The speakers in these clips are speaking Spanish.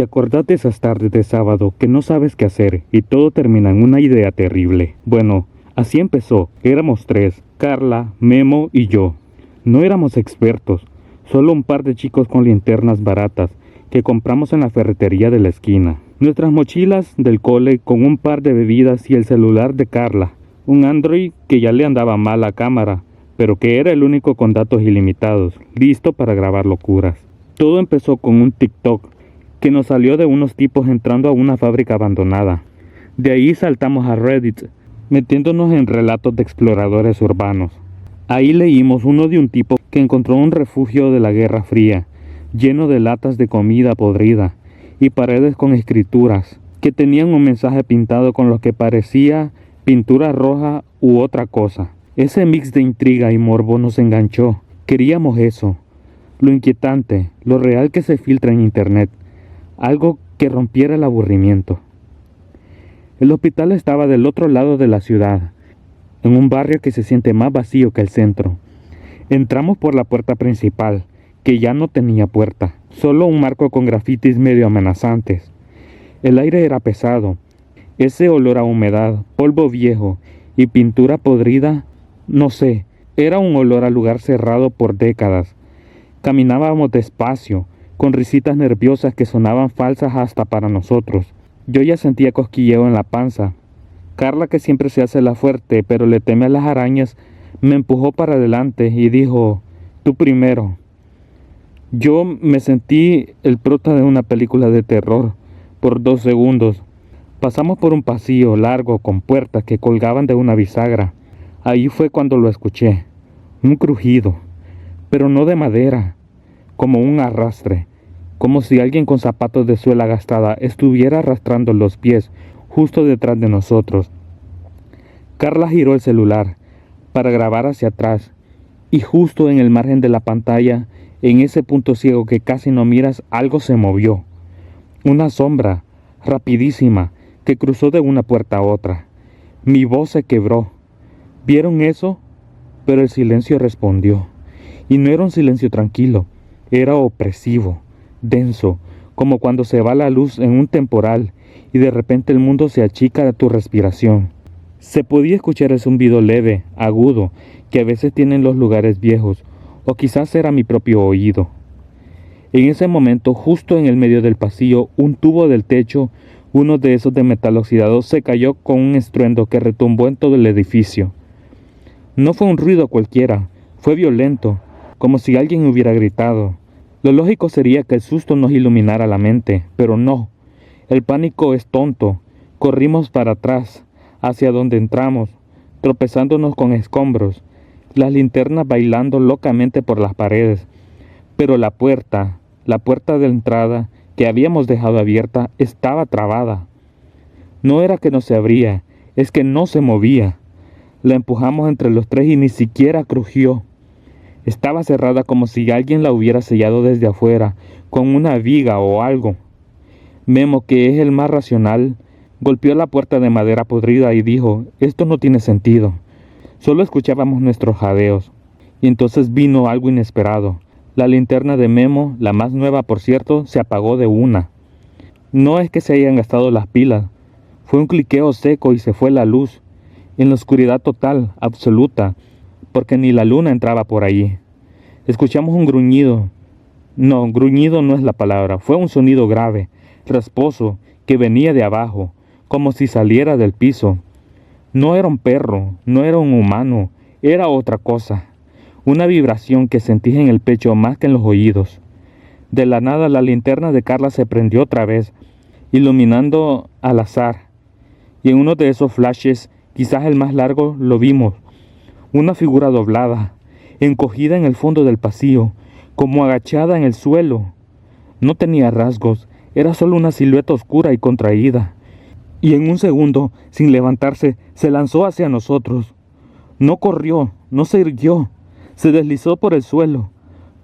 ¿Te acordás de esas tardes de sábado que no sabes qué hacer y todo termina en una idea terrible? Bueno, así empezó. Éramos tres, Carla, Memo y yo. No éramos expertos, solo un par de chicos con linternas baratas que compramos en la ferretería de la esquina. Nuestras mochilas del cole con un par de bebidas y el celular de Carla. Un Android que ya le andaba mal la cámara, pero que era el único con datos ilimitados, listo para grabar locuras. Todo empezó con un TikTok que nos salió de unos tipos entrando a una fábrica abandonada. De ahí saltamos a Reddit, metiéndonos en relatos de exploradores urbanos. Ahí leímos uno de un tipo que encontró un refugio de la Guerra Fría, lleno de latas de comida podrida y paredes con escrituras que tenían un mensaje pintado con lo que parecía pintura roja u otra cosa. Ese mix de intriga y morbo nos enganchó. Queríamos eso, lo inquietante, lo real que se filtra en internet. Algo que rompiera el aburrimiento. El hospital estaba del otro lado de la ciudad, en un barrio que se siente más vacío que el centro. Entramos por la puerta principal, que ya no tenía puerta, solo un marco con grafitis medio amenazantes. El aire era pesado, ese olor a humedad, polvo viejo y pintura podrida, no sé, era un olor a lugar cerrado por décadas. Caminábamos despacio, con risitas nerviosas que sonaban falsas hasta para nosotros. Yo ya sentía cosquilleo en la panza. Carla, que siempre se hace la fuerte, pero le teme a las arañas, me empujó para adelante y dijo, tú primero. Yo me sentí el prota de una película de terror por 2 segundos. Pasamos por un pasillo largo con puertas que colgaban de una bisagra. Ahí fue cuando lo escuché. Un crujido, pero no de madera, como un arrastre. Como si alguien con zapatos de suela gastada estuviera arrastrando los pies justo detrás de nosotros. Carla giró el celular para grabar hacia atrás y justo en el margen de la pantalla, en ese punto ciego que casi no miras, algo se movió. Una sombra, rapidísima, que cruzó de una puerta a otra. Mi voz se quebró. ¿Vieron eso? Pero el silencio respondió. Y no era un silencio tranquilo, era opresivo. Denso, como cuando se va la luz en un temporal y de repente el mundo se achica a tu respiración. Se podía escuchar el zumbido leve, agudo, que a veces tienen los lugares viejos, o quizás era mi propio oído. En ese momento, justo en el medio del pasillo, un tubo del techo, uno de esos de metal oxidado, se cayó con un estruendo que retumbó en todo el edificio. No fue un ruido cualquiera, fue violento, como si alguien hubiera gritado. Lo lógico sería que el susto nos iluminara la mente, pero no. El pánico es tonto. Corrimos para atrás, hacia donde entramos, tropezándonos con escombros, las linternas bailando locamente por las paredes. Pero la puerta de entrada, que habíamos dejado abierta, estaba trabada. No era que no se abría, es que no se movía. La empujamos entre los tres y ni siquiera crujió. Estaba cerrada como si alguien la hubiera sellado desde afuera, con una viga o algo. Memo, que es el más racional, golpeó la puerta de madera podrida y dijo, esto no tiene sentido. Solo escuchábamos nuestros jadeos. Y entonces vino algo inesperado. La linterna de Memo, la más nueva por cierto, se apagó de una. No es que se hayan gastado las pilas. Fue un cliqueo seco y se fue la luz. En la oscuridad total, absoluta, porque ni la luna entraba por allí. Escuchamos un gruñido. No, gruñido no es la palabra. Fue un sonido grave, rasposo, que venía de abajo, como si saliera del piso. No era un perro, no era un humano, era otra cosa. Una vibración que sentí en el pecho más que en los oídos. De la nada la linterna de Carla se prendió otra vez, iluminando al azar. Y en uno de esos flashes, quizás el más largo, lo vimos. Una figura doblada, encogida en el fondo del pasillo, como agachada en el suelo. No tenía rasgos, era solo una silueta oscura y contraída. Y en un segundo, sin levantarse, se lanzó hacia nosotros. No corrió, no se irguió, se deslizó por el suelo,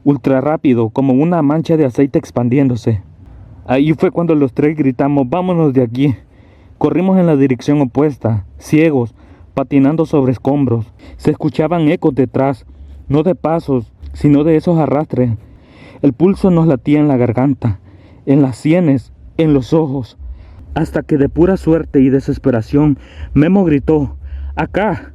ultra rápido, como una mancha de aceite expandiéndose. Ahí fue cuando los tres gritamos, vámonos de aquí. Corrimos en la dirección opuesta, ciegos, patinando sobre escombros. Se escuchaban ecos detrás, no de pasos, sino de esos arrastres. El pulso nos latía en la garganta, en las sienes, en los ojos, hasta que de pura suerte y desesperación, Memo gritó, ¡acá!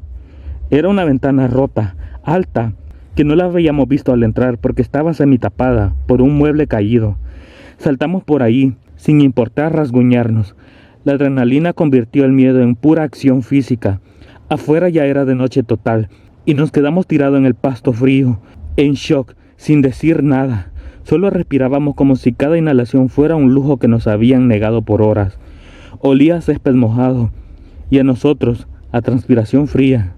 Era una ventana rota, alta, que no la habíamos visto al entrar porque estaba semitapada por un mueble caído. Saltamos por ahí, sin importar rasguñarnos. La adrenalina convirtió el miedo en pura acción física. Afuera ya era de noche total, y nos quedamos tirados en el pasto frío, en shock, sin decir nada. Solo respirábamos como si cada inhalación fuera un lujo que nos habían negado por horas. Olía a césped mojado, y a nosotros, a transpiración fría.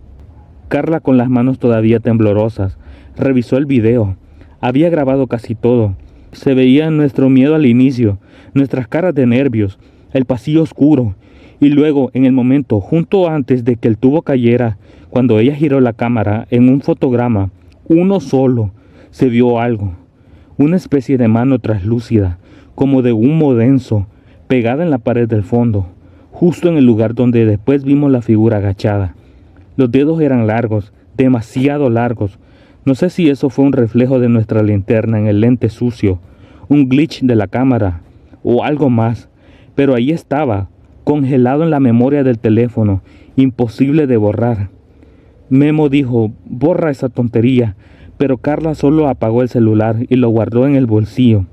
Carla, con las manos todavía temblorosas, revisó el video. Había grabado casi todo. Se veía nuestro miedo al inicio, nuestras caras de nervios, el pasillo oscuro, y luego, en el momento, justo antes de que el tubo cayera, cuando ella giró la cámara, en un fotograma, uno solo, se vio algo. Una especie de mano traslúcida, como de humo denso, pegada en la pared del fondo, justo en el lugar donde después vimos la figura agachada. Los dedos eran largos, demasiado largos. No sé si eso fue un reflejo de nuestra linterna en el lente sucio, un glitch de la cámara, o algo más, pero ahí estaba, congelado en la memoria del teléfono, imposible de borrar. Memo dijo, borra esa tontería, pero Carla solo apagó el celular y lo guardó en el bolsillo.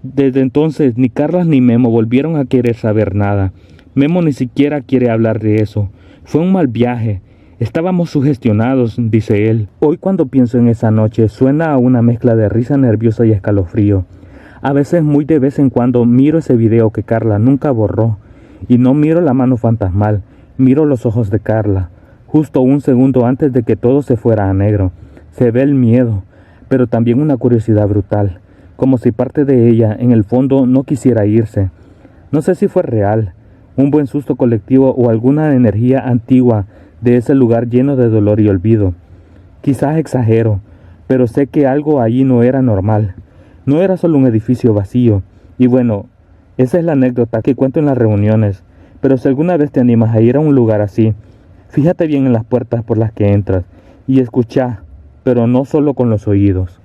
Desde entonces ni Carla ni Memo volvieron a querer saber nada. Memo ni siquiera quiere hablar de eso. Fue un mal viaje. Estábamos sugestionados, dice él. Hoy cuando pienso en esa noche suena a una mezcla de risa nerviosa y escalofrío. A veces, muy de vez en cuando, miro ese video que Carla nunca borró. Y no miro la mano fantasmal, miro los ojos de Carla. Justo un segundo antes de que todo se fuera a negro. Se ve el miedo, pero también una curiosidad brutal. Como si parte de ella, en el fondo, no quisiera irse. No sé si fue real, un buen susto colectivo o alguna energía antigua de ese lugar lleno de dolor y olvido. Quizás exagero, pero sé que algo allí no era normal. No era solo un edificio vacío. Y bueno, esa es la anécdota que cuento en las reuniones. Pero si alguna vez te animas a ir a un lugar así, fíjate bien en las puertas por las que entras y escucha, pero no solo con los oídos.